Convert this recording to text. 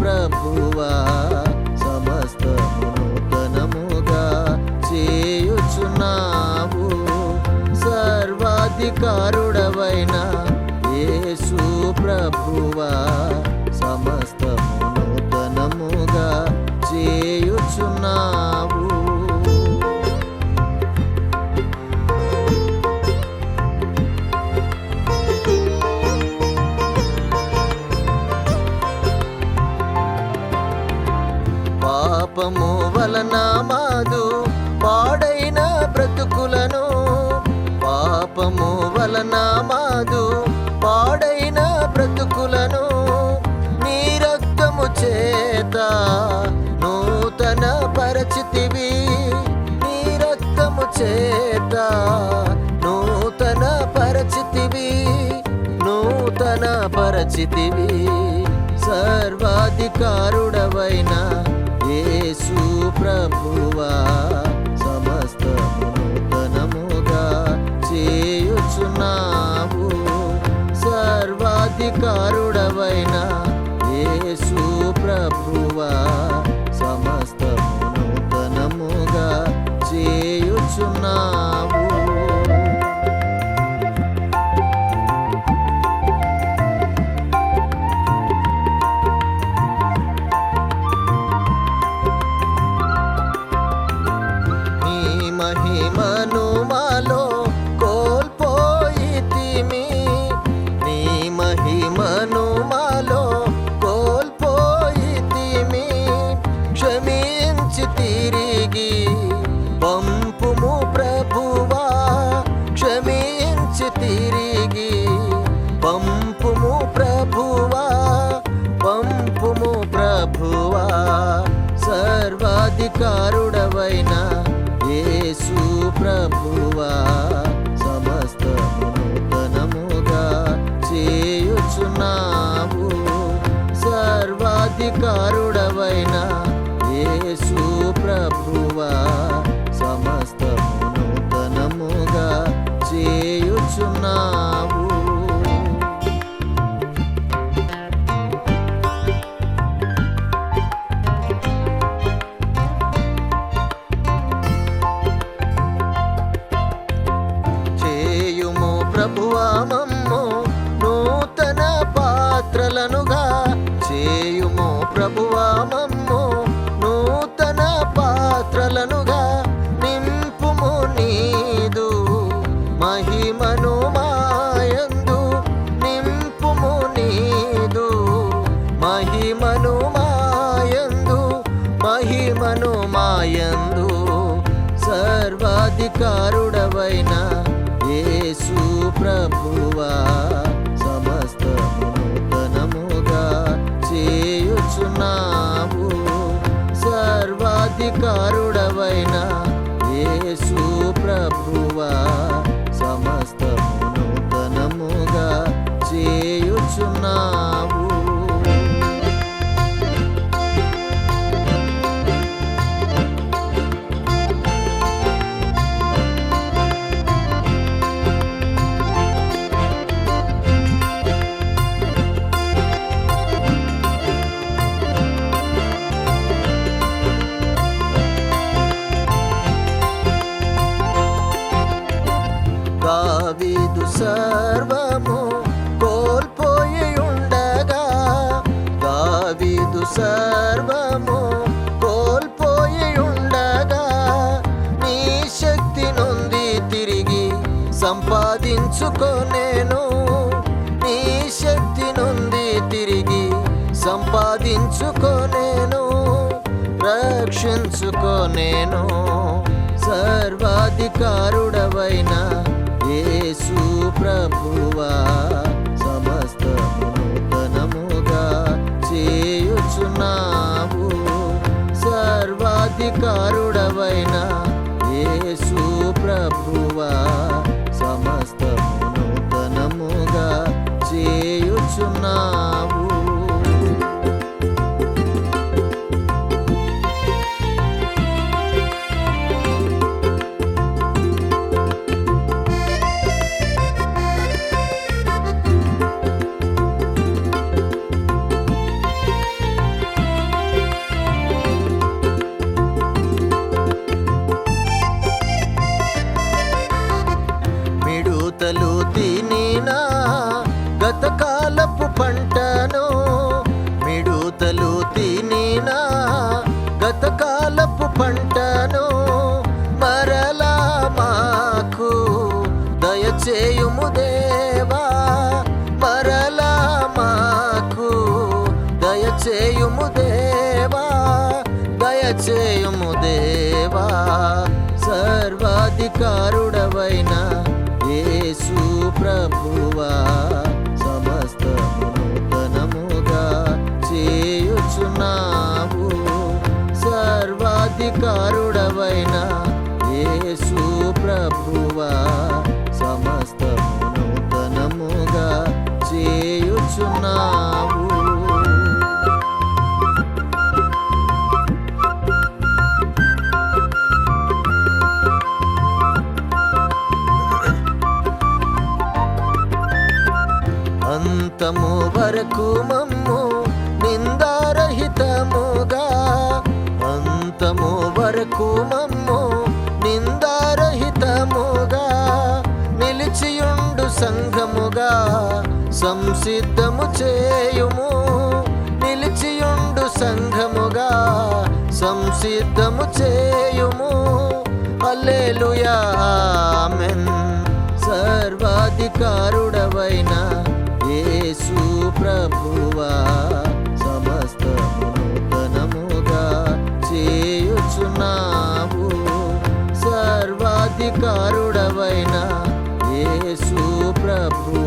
ప్రభువా సమస్తము నూతనముగా చేయుచున్నావు. సర్వాధికారుడవైన యేసు ప్రభువా సమస్తము నూతనముగా చేయుచున్నావు. పాపము వలన మాదు పాడైన బ్రతుకులను, పాపము వలన మాదు పాడైన బ్రతుకులను నీ రక్తము చేత నూతన పరిచితివి. నీ రక్తము చేత నూతన పరిచితివి, నూతన పరిచితివి. సర్వాధికారుడవైన యేసు ప్రభువా సమస్తము నూతనముగా చేయుచున్నావు. సర్వాధికారుడవైన యేసు ప్రభువా సమస్తము నూతనముగా చేయుచున్నావు. మహిమను మాలో కోల్పోయితిమి, నీ మహిమను మాలో కోల్పోయితిమి. క్షమించి తిరిగి పంపుము ప్రభువా, క్షమించి తిరిగి పంపుము ప్రభువా, పంపుము ప్రభువా. సర్వాధికారుడవైన యేసు ప్రభువా సమస్తము నూతనముగా చేయుచున్నావు. సర్వాధికారుడవైన యేసు ప్రభువా సమస్తము నూతనముగా చేయుచున్నావు. ప్రభువా మమ్ము నూతన పాత్రలనుగా చేయుము, ప్రభువా మమ్ము నూతన పాత్రలనుగా నింపుము నీదు మహిమను మాయందు, నింపుము నీదు మహిమను మాయందు, మహిమను మాయందు. సర్వాధికారుడవైన యేసు ప్రభువా సమస్తము నూతనముగా చేయుచున్నావు. సర్వాధికారుడవైన యేసు ప్రభువా సమస్తము నూతనముగా చేయుచున్నావు. దావీదు సర్వము కోల్పోయి ఉండగా, దావీదు సర్వము కోల్పోయి ఉండగా నీ శక్తి నొంది తిరిగి సంపాదించుకొనేను, నీ శక్తి నొంది తిరిగి సంపాదించుకొనేను, రక్షించుకొనేను. సర్వాధికారుడవైన యేసు ప్రభువా సమస్తము నూతనముగా చేయుచున్నావు. సర్వాధికారుడవైన యేసు ప్రభువా సమస్తము నూతనముగా చేయుచున్నావు. తినినా గతకాలపు పంటను మరలా మాకు దయచేయుము దేవా, మరలా మాకు దయచేయుము దేవా, దయచేయుము దేవా. సర్వాధికారుడవైన యేసు ప్రభువా, సమస్తము నూతనముగా చేయుచున్నావు. సర్వాధికారుడవైన యేసు ప్రభువా, సమస్తము నూతనముగా చేయుచున్నావు. అంతము వరకు మమ్ము నిందారహితముగా, అంతము వరకు మమ్ము నిందారహితముగా నిలిచియుండు సంఘముగా సంసిద్ధము చేయుము. నిలిచియుండు సంఘముగా సంసిద్ధము చేయుము. హల్లెలూయా ఆమేన్. సర్వాధికారుడవైన యేసు ప్రభువా, సమస్తము నూతనముగా చేయుచున్నావు. సర్వాధికారుడవైన యేసు ప్రభు